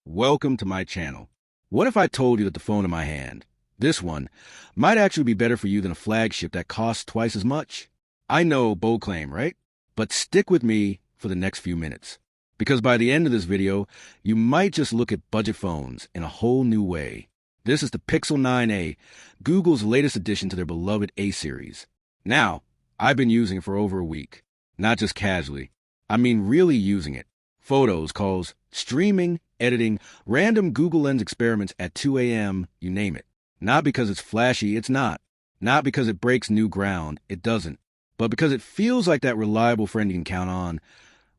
Welcome to my channel. What if I told you that the phone in my hand, this one, might actually be better for you than a flagship that costs twice as much? I know, bold claim, right? But stick with me for the next few minutes. Because by the end of this video, you might just look at budget phones in a whole new way. This is the Pixel 9a, Google's latest addition to their beloved A series. Now, I've been using it for over a week. Not just casually. I mean really using it. Photos, calls, streaming, editing, random Google Lens experiments at 2 a.m., you name it. Not because it's flashy, it's not. Not because it breaks new ground, it doesn't. But because it feels like that reliable friend you can count on,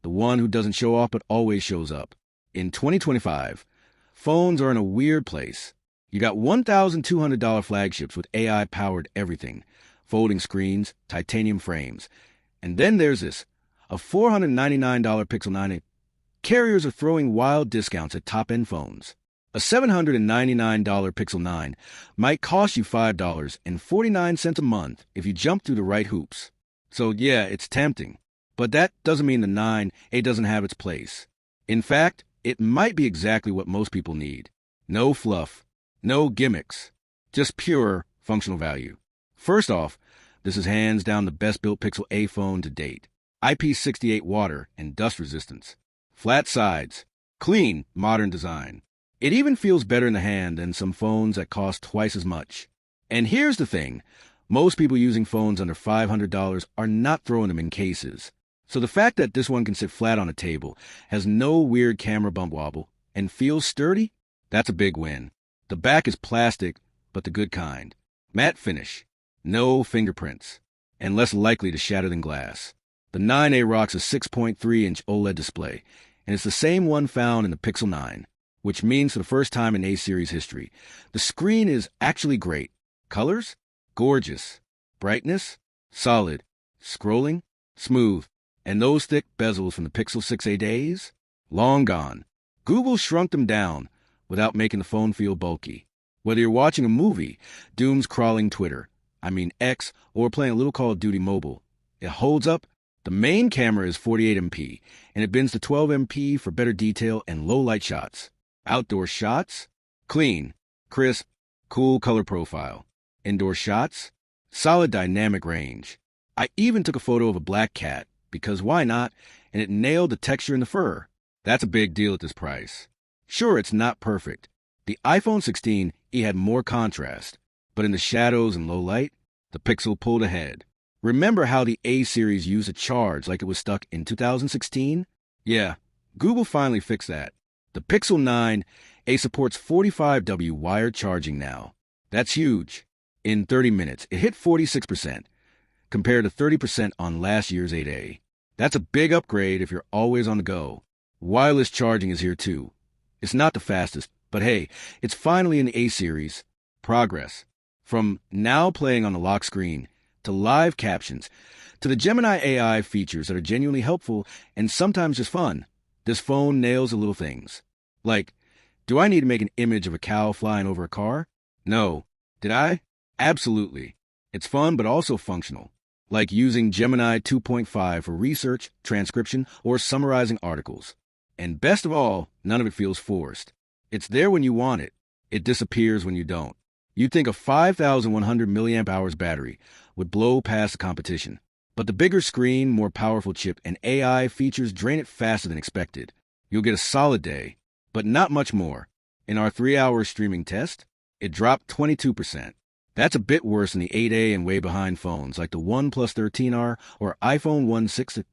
the one who doesn't show off but always shows up. In 2025, phones are in a weird place. You got $1,200 flagships with AI-powered everything, folding screens, titanium frames. And then there's this, a $499 Pixel 9a. Carriers are throwing wild discounts at top-end phones. A $799 Pixel 9 might cost you $5.49 a month if you jump through the right hoops. So yeah, it's tempting. But that doesn't mean the 9A doesn't have its place. In fact, it might be exactly what most people need. No fluff, no gimmicks, just pure functional value. First off, this is hands down the best-built Pixel A phone to date. IP68 water and dust resistance. Flat sides, clean, modern design. It even feels better in the hand than some phones that cost twice as much. And here's the thing, most people using phones under $500 are not throwing them in cases. So the fact that this one can sit flat on a table, has no weird camera bump wobble, and feels sturdy, that's a big win. The back is plastic, but the good kind. Matte finish, no fingerprints, and less likely to shatter than glass. The 9A rocks a 6.3-inch OLED display, and it's the same one found in the Pixel 9, which means for the first time in A-series history, the screen is actually great. Colors? Gorgeous. Brightness? Solid. Scrolling? Smooth. And those thick bezels from the Pixel 6a days? Long gone. Google shrunk them down without making the phone feel bulky. Whether you're watching a movie, doom's crawling X, or playing a little Call of Duty mobile, it holds up. The main camera is 48MP, and it bends to 12MP for better detail and low-light shots. Outdoor shots? Clean, crisp, cool color profile. Indoor shots? Solid dynamic range. I even took a photo of a black cat, because why not, and it nailed the texture in the fur. That's a big deal at this price. Sure, it's not perfect. The iPhone 16e had more contrast, but in the shadows and low light, the Pixel pulled ahead. Remember how the A series used a charge like it was stuck in 2016? Yeah, Google finally fixed that. The Pixel 9a supports 45W wired charging now. That's huge. In 30 minutes, it hit 46%, compared to 30% on last year's 8A. That's a big upgrade if you're always on the go. Wireless charging is here too. It's not the fastest, but hey, it's finally in the A series. Progress. From now playing on the lock screen, to live captions, to the Gemini AI features that are genuinely helpful and sometimes just fun, this phone nails the little things. Like, do I need to make an image of a cow flying over a car? No. Did I? Absolutely. It's fun but also functional. Like using Gemini 2.5 for research, transcription, or summarizing articles. And best of all, none of it feels forced. It's there when you want it. It disappears when you don't. You'd think a 5,100 milliamp hours battery would blow past the competition. But the bigger screen, more powerful chip, and AI features drain it faster than expected. You'll get a solid day, but not much more. In our 3-hour streaming test, it dropped 22%. That's a bit worse than the 8A and way behind phones like the OnePlus 13R or iPhone 16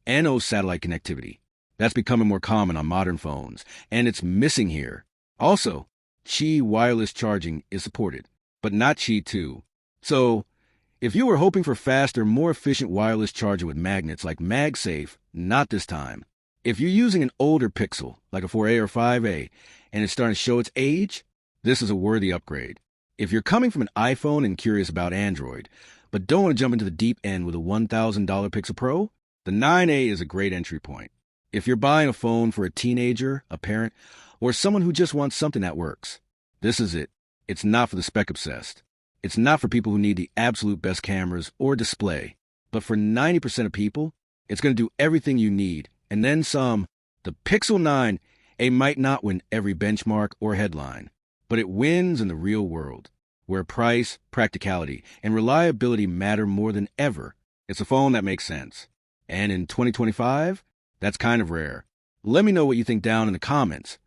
and no satellite connectivity. That's becoming more common on modern phones, and it's missing here. Also, Qi wireless charging is supported, but not Qi 2. So, if you were hoping for faster, more efficient wireless charging with magnets like MagSafe, not this time. If you're using an older Pixel, like a 4A or 5A, and it's starting to show its age, this is a worthy upgrade. If you're coming from an iPhone and curious about Android, but don't want to jump into the deep end with a $1,000 Pixel Pro, the 9A is a great entry point. If you're buying a phone for a teenager, a parent, or someone who just wants something that works, this is it. It's not for the spec-obsessed. It's not for people who need the absolute best cameras or display. But for 90% of people, it's going to do everything you need, and then some. The Pixel 9 A might not win every benchmark or headline, but it wins in the real world, where price, practicality, and reliability matter more than ever. It's a phone that makes sense. And in 2025, that's kind of rare. Let me know what you think down in the comments.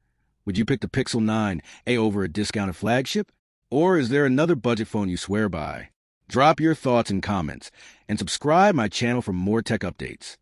Would you pick the Pixel 9a over a discounted flagship? Or is there another budget phone you swear by? Drop your thoughts in comments and subscribe my channel for more tech updates.